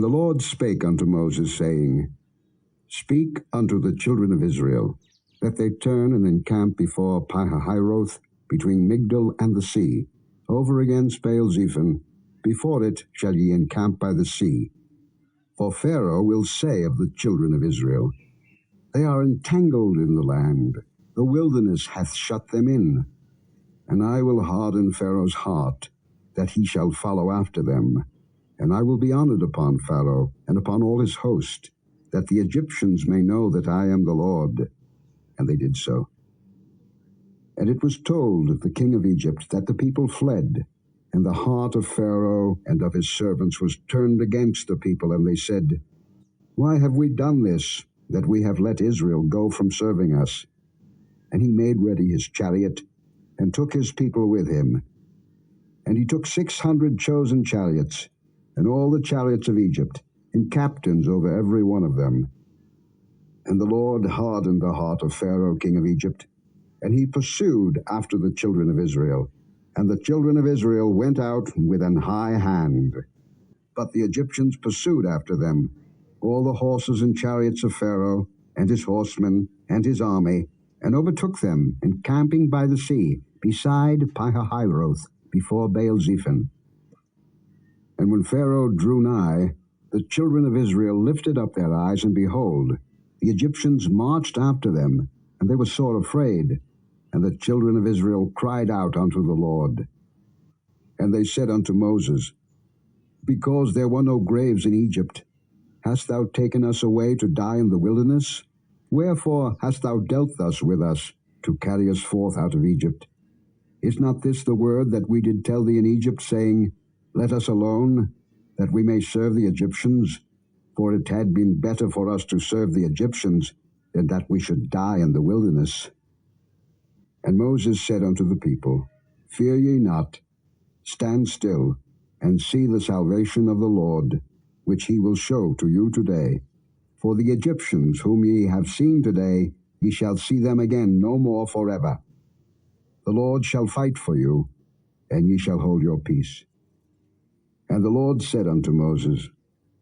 the Lord spake unto Moses, saying, Speak unto the children of Israel, that they turn and encamp before Pihahiroth, between Migdol and the sea, over against Baal-zephon. Before it shall ye encamp by the sea. For Pharaoh will say of the children of Israel, They are entangled in the land, the wilderness hath shut them in. And I will harden Pharaoh's heart, that he shall follow after them. And I will be honored upon Pharaoh, and upon all his host, that the Egyptians may know that I am the Lord. And they did so. And it was told the king of Egypt that the people fled, and the heart of Pharaoh and of his servants was turned against the people, and they said, Why have we done this, that we have let Israel go from serving us? And he made ready his chariot, and took his people with him. And he took 600 chosen chariots, and all the chariots of Egypt, and captains over every one of them. And the Lord hardened the heart of Pharaoh king of Egypt, and he pursued after the children of Israel. And the children of Israel went out with an high hand. But the Egyptians pursued after them, all the horses and chariots of Pharaoh, and his horsemen, and his army, and overtook them, encamping by the sea, beside Pihahiroth, before Baal-zephon. And when Pharaoh drew nigh, the children of Israel lifted up their eyes, and behold, the Egyptians marched after them, and they were sore afraid. And the children of Israel cried out unto the Lord. And they said unto Moses, Because there were no graves in Egypt, hast thou taken us away to die in the wilderness? Wherefore hast thou dealt thus with us, to carry us forth out of Egypt? Is not this the word that we did tell thee in Egypt, saying, Let us alone, that we may serve the Egyptians? For it had been better for us to serve the Egyptians, than that we should die in the wilderness. And Moses said unto the people, Fear ye not, stand still, and see the salvation of the Lord, which he will show to you today. For the Egyptians whom ye have seen today, ye shall see them again no more forever. The Lord shall fight for you, and ye shall hold your peace. And the Lord said unto Moses,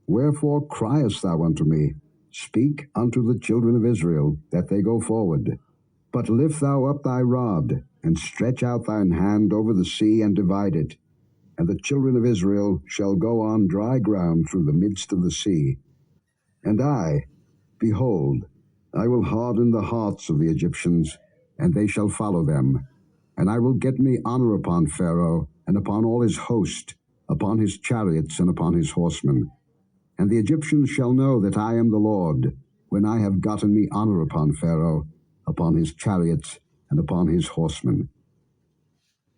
Wherefore criest thou unto me? Speak unto the children of Israel, that they go forward. But lift thou up thy rod, and stretch out thine hand over the sea, and divide it. And the children of Israel shall go on dry ground through the midst of the sea. And I, behold, I will harden the hearts of the Egyptians, and they shall follow them. And I will get me honor upon Pharaoh, and upon all his host, upon his chariots, and upon his horsemen. And the Egyptians shall know that I am the Lord, when I have gotten me honor upon Pharaoh, upon his chariots, and upon his horsemen.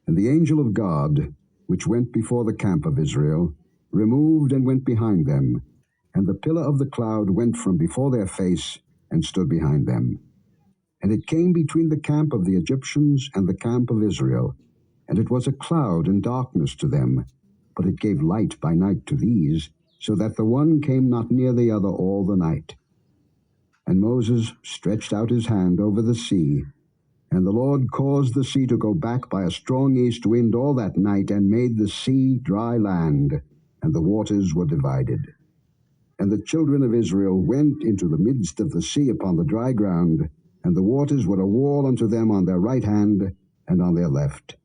And the angel of God, which went before the camp of Israel, removed and went behind them, and the pillar of the cloud went from before their face, and stood behind them. And it came between the camp of the Egyptians and the camp of Israel, and it was a cloud and darkness to them, but it gave light by night to these, so that the one came not near the other all the night. And Moses stretched out his hand over the sea, and the Lord caused the sea to go back by a strong east wind all that night, and made the sea dry land, and the waters were divided. And the children of Israel went into the midst of the sea upon the dry ground, and the waters were a wall unto them on their right hand and on their left.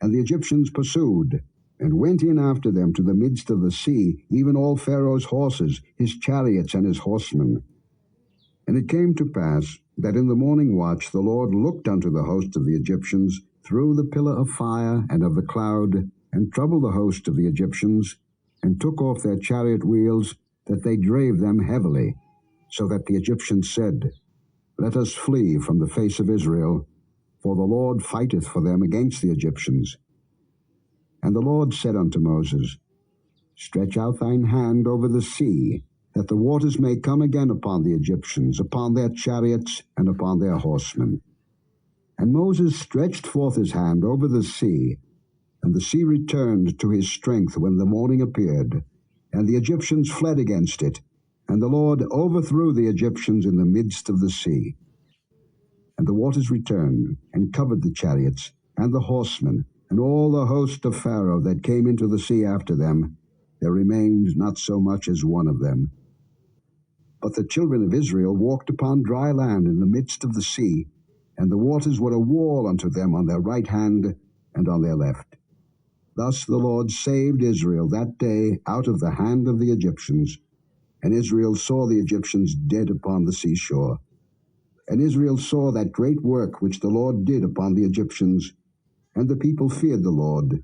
And the Egyptians pursued, and went in after them to the midst of the sea, even all Pharaoh's horses, his chariots, and his horsemen. And it came to pass that in the morning watch the Lord looked unto the host of the Egyptians through the pillar of fire and of the cloud, and troubled the host of the Egyptians, and took off their chariot wheels, that they drave them heavily, so that the Egyptians said, Let us flee from the face of Israel, for the Lord fighteth for them against the Egyptians. And the Lord said unto Moses, Stretch out thine hand over the sea, that the waters may come again upon the Egyptians, upon their chariots, and upon their horsemen. And Moses stretched forth his hand over the sea, and the sea returned to his strength when the morning appeared, and the Egyptians fled against it, and the Lord overthrew the Egyptians in the midst of the sea. And the waters returned, and covered the chariots, and the horsemen, and all the host of Pharaoh that came into the sea after them. there remained not so much as one of them. But the children of Israel walked upon dry land in the midst of the sea, and the waters were a wall unto them on their right hand and on their left. Thus the Lord saved Israel that day out of the hand of the Egyptians, and Israel saw the Egyptians dead upon the seashore. And Israel saw that great work which the Lord did upon the Egyptians, and the people feared the Lord,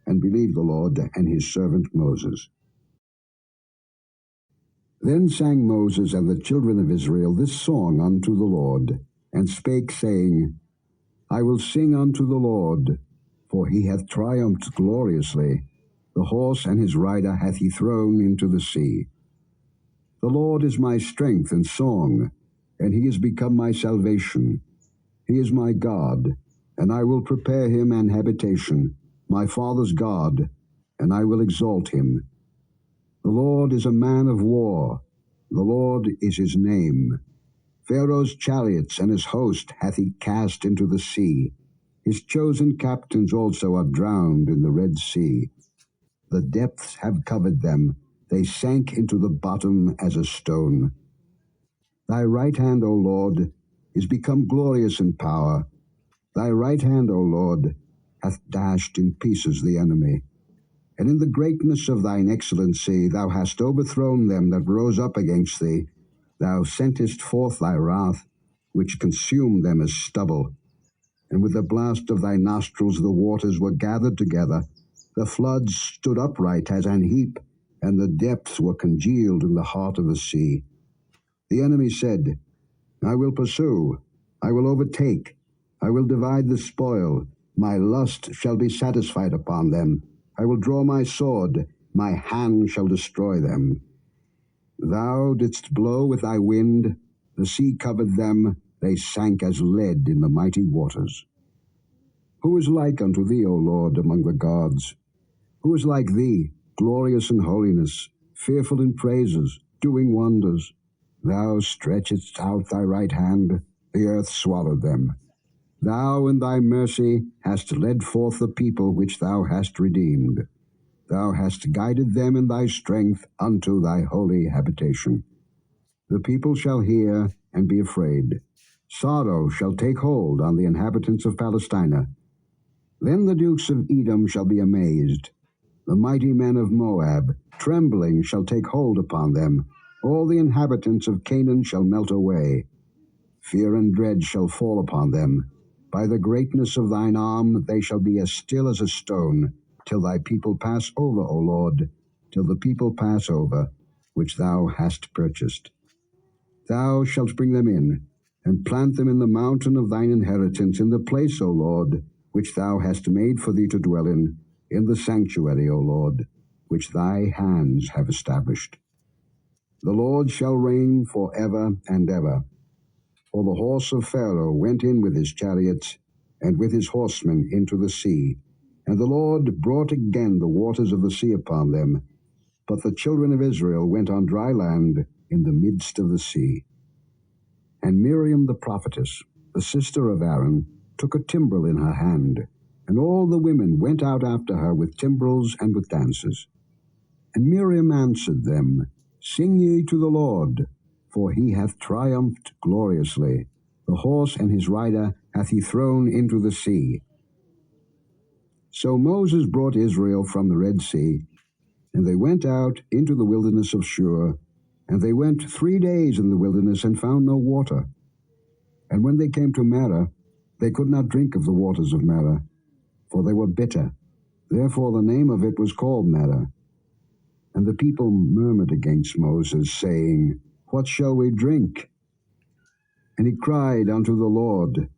and believed the Lord and his servant Moses. Then sang Moses and the children of Israel this song unto the Lord, and spake, saying, I will sing unto the Lord, for he hath triumphed gloriously. The horse and his rider hath he thrown into the sea. The Lord is my strength and song, and he is become my salvation. He is my God, and I will prepare him an habitation, my father's God, and I will exalt him. The Lord is a man of war. The Lord is his name. Pharaoh's chariots and his host hath he cast into the sea. His chosen captains also are drowned in the Red Sea. The depths have covered them. They sank into the bottom as a stone. Thy right hand, O Lord, is become glorious in power. Thy right hand, O Lord, hath dashed in pieces the enemy. And in the greatness of thine excellency thou hast overthrown them that rose up against thee. Thou sentest forth thy wrath, which consumed them as stubble. And with the blast of thy nostrils the waters were gathered together. The floods stood upright as an heap, and the depths were congealed in the heart of the sea. The enemy said, I will pursue, I will overtake, I will divide the spoil. My lust shall be satisfied upon them. I will draw my sword, my hand shall destroy them. Thou didst blow with thy wind, the sea covered them, they sank as lead in the mighty waters. Who is like unto thee, O Lord, among the gods? Who is like thee, glorious in holiness, fearful in praises, doing wonders? Thou stretchedst out thy right hand, the earth swallowed them. Thou in thy mercy hast led forth the people which thou hast redeemed. Thou hast guided them in thy strength unto thy holy habitation. The people shall hear and be afraid. Sorrow shall take hold on the inhabitants of Palestina. Then the dukes of Edom shall be amazed. The mighty men of Moab, trembling, shall take hold upon them. All the inhabitants of Canaan shall melt away. Fear and dread shall fall upon them. By the greatness of thine arm they shall be as still as a stone, till thy people pass over, O Lord, till the people pass over, which thou hast purchased. Thou shalt bring them in, and plant them in the mountain of thine inheritance, in the place, O Lord, which thou hast made for thee to dwell in the sanctuary, O Lord, which thy hands have established. The Lord shall reign for ever and ever. For the horse of Pharaoh went in with his chariots, and with his horsemen into the sea. And the Lord brought again the waters of the sea upon them. But the children of Israel went on dry land in the midst of the sea. And Miriam the prophetess, the sister of Aaron, took a timbrel in her hand, and all the women went out after her with timbrels and with dances. And Miriam answered them, Sing ye to the Lord, for he hath triumphed gloriously. The horse and his rider hath he thrown into the sea. So Moses brought Israel from the Red Sea, and they went out into the wilderness of Shur, and they went 3 days in the wilderness and found no water. And when they came to Marah, they could not drink of the waters of Marah, for they were bitter. Therefore the name of it was called Marah. And the people murmured against Moses, saying, What shall we drink? And he cried unto the Lord.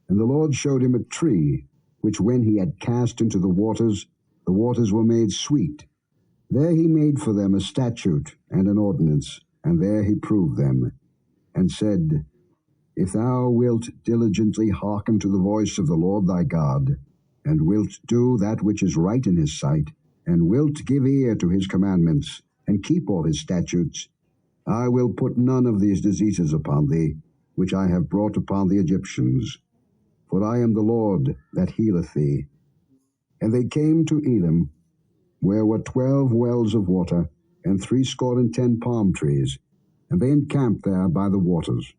And the Lord showed him a tree, which when he had cast into the waters were made sweet. There he made for them a statute and an ordinance, and there he proved them, and said, If thou wilt diligently hearken to the voice of the Lord thy God, and wilt do that which is right in his sight, and wilt give ear to his commandments, and keep all his statutes, I will put none of these diseases upon thee, which I have brought upon the Egyptians. For I am the Lord that healeth thee. And they came to Elim. where were 12 wells of water, and 70 palm trees, and they encamped there by the waters.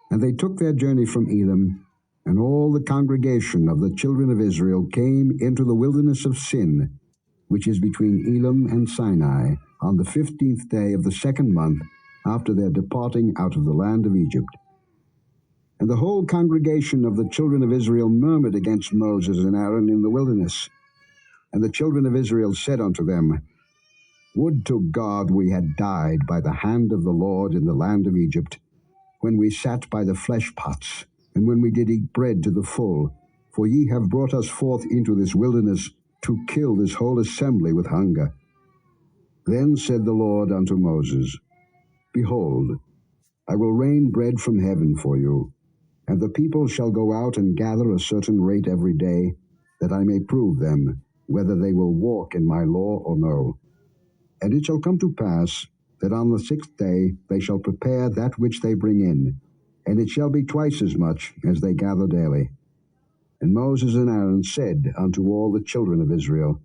And they took their journey from Elim, and all the congregation of the children of Israel came into the wilderness of Sin, which is between Elim and Sinai, on the 15th day of the 2nd month after their departing out of the land of Egypt. And the whole congregation of the children of Israel murmured against Moses and Aaron in the wilderness. And the children of Israel said unto them, Would to God we had died by the hand of the Lord in the land of Egypt, when we sat by the flesh pots, and when we did eat bread to the full. For ye have brought us forth into this wilderness to kill this whole assembly with hunger. Then said the Lord unto Moses, Behold, I will rain bread from heaven for you, and the people shall go out and gather a certain rate every day, that I may prove them, whether they will walk in my law or no. And it shall come to pass, that on the 6th day they shall prepare that which they bring in, and it shall be twice as much as they gather daily. And Moses and Aaron said unto all the children of Israel,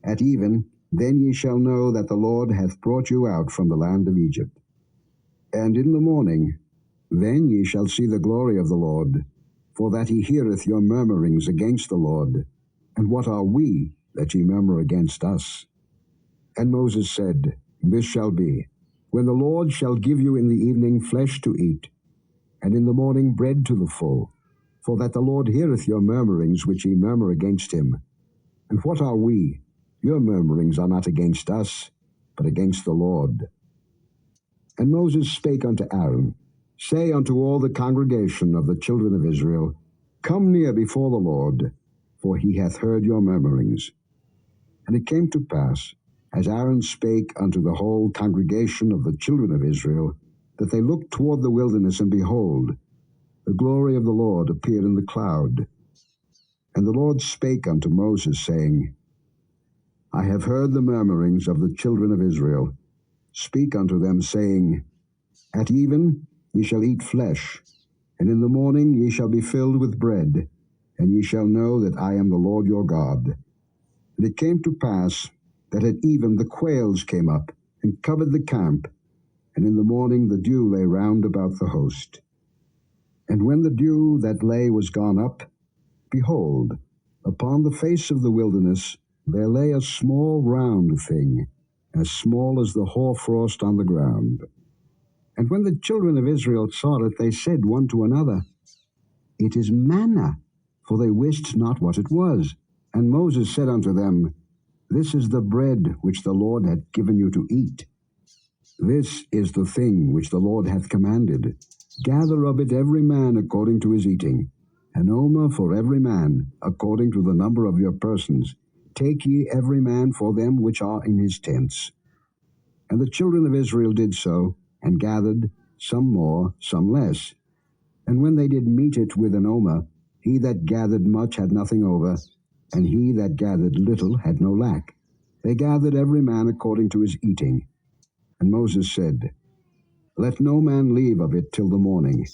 At even, then ye shall know that the Lord hath brought you out from the land of Egypt. And in the morning, then ye shall see the glory of the Lord, for that he heareth your murmurings against the Lord. And what are we, that ye murmur against us? And Moses said, This shall be, when the Lord shall give you in the evening flesh to eat, and in the morning bread to the full, for that the Lord heareth your murmurings which ye murmur against him. And what are we? Your murmurings are not against us, but against the Lord. And Moses spake unto Aaron, Say unto all the congregation of the children of Israel, Come near before the Lord, for he hath heard your murmurings. And it came to pass, as Aaron spake unto the whole congregation of the children of Israel, that they looked toward the wilderness, and behold, the glory of the Lord appeared in the cloud. And the Lord spake unto Moses, saying, I have heard the murmurings of the children of Israel. Speak unto them, saying, At even ye shall eat flesh, and in the morning ye shall be filled with bread, and ye shall know that I am the Lord your God. And it came to pass that at even the quails came up, and covered the camp, and in the morning the dew lay round about the host. And when the dew that lay was gone up, behold, upon the face of the wilderness there lay a small round thing, as small as the hoarfrost on the ground. And when the children of Israel saw it, they said one to another, It is manna, for they wist not what it was. And Moses said unto them, This is the bread which the Lord hath given you to eat. This is the thing which the Lord hath commanded. Gather of it every man according to his eating, an omer for every man, according to the number of your persons. Take ye every man for them which are in his tents. And the children of Israel did so, and gathered, some more, some less. And when they did meet it with an omer, he that gathered much had nothing over, and he that gathered little had no lack. They gathered every man according to his eating. And Moses said, Let no man leave of it till the morning.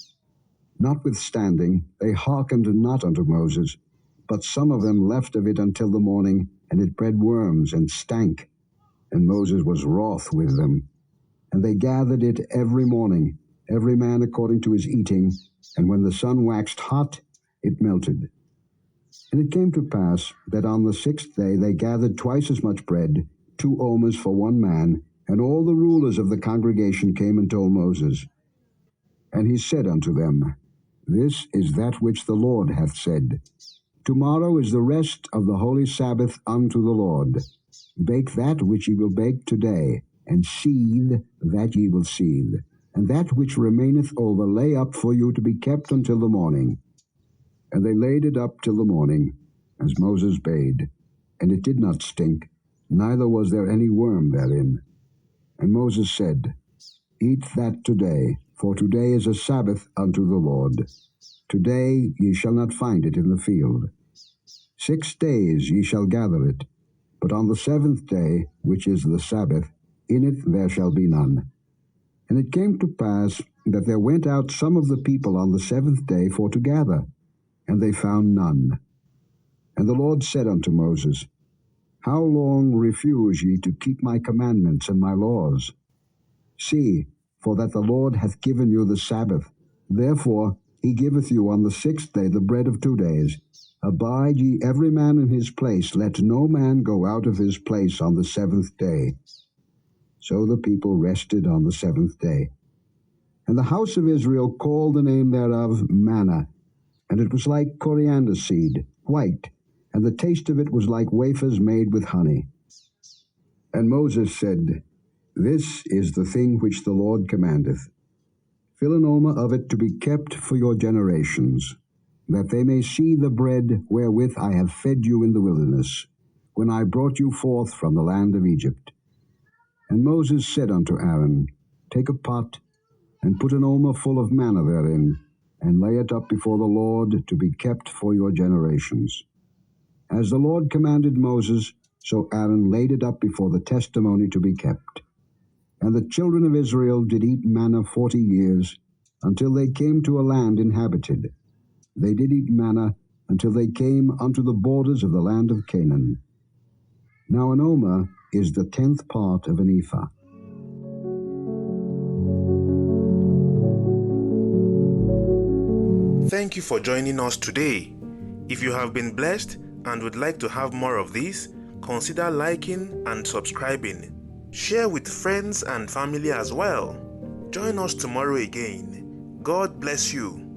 Notwithstanding, they hearkened not unto Moses, but some of them left of it until the morning, and it bred worms and stank. And Moses was wroth with them. And they gathered it every morning, every man according to his eating, and when the sun waxed hot, it melted. And it came to pass that on the 6th day they gathered twice as much bread, 2 omers for one man, and all the rulers of the congregation came and told Moses. And he said unto them, This is that which the Lord hath said. Tomorrow is the rest of the holy Sabbath unto the Lord. Bake that which ye will bake today, and seethe that ye will seethe, and that which remaineth over lay up for you to be kept until the morning. And they laid it up till the morning, as Moses bade, and it did not stink, neither was there any worm therein. And Moses said, Eat that today, for today is a Sabbath unto the Lord. Today ye shall not find it in the field. 6 days ye shall gather it, but on the 7th day, which is the Sabbath, in it there shall be none. And it came to pass that there went out some of the people on the 7th day for to gather, and they found none. And the Lord said unto Moses, How long refuse ye to keep my commandments and my laws? See, for that the Lord hath given you the Sabbath. Therefore he giveth you on the 6th day the bread of 2 days. Abide ye every man in his place. Let no man go out of his place on the 7th day. So the people rested on the 7th day. And the house of Israel called the name thereof manna, and it was like coriander seed, white, and the taste of it was like wafers made with honey. And Moses said, This is the thing which the Lord commandeth. Fill an omer of it to be kept for your generations, that they may see the bread wherewith I have fed you in the wilderness, when I brought you forth from the land of Egypt. And Moses said unto Aaron, Take a pot, and put an omer full of manna therein, and lay it up before the Lord to be kept for your generations. As the Lord commanded Moses, so Aaron laid it up before the testimony to be kept. And the children of Israel did eat manna 40 years, until they came to a land inhabited. They did eat manna until they came unto the borders of the land of Canaan. Now an omer is the 10th part of an ephah. Thank you for joining us today. If you have been blessed and would like to have more of this, consider liking and subscribing. Share with friends and family as well. Join us tomorrow again. God bless you.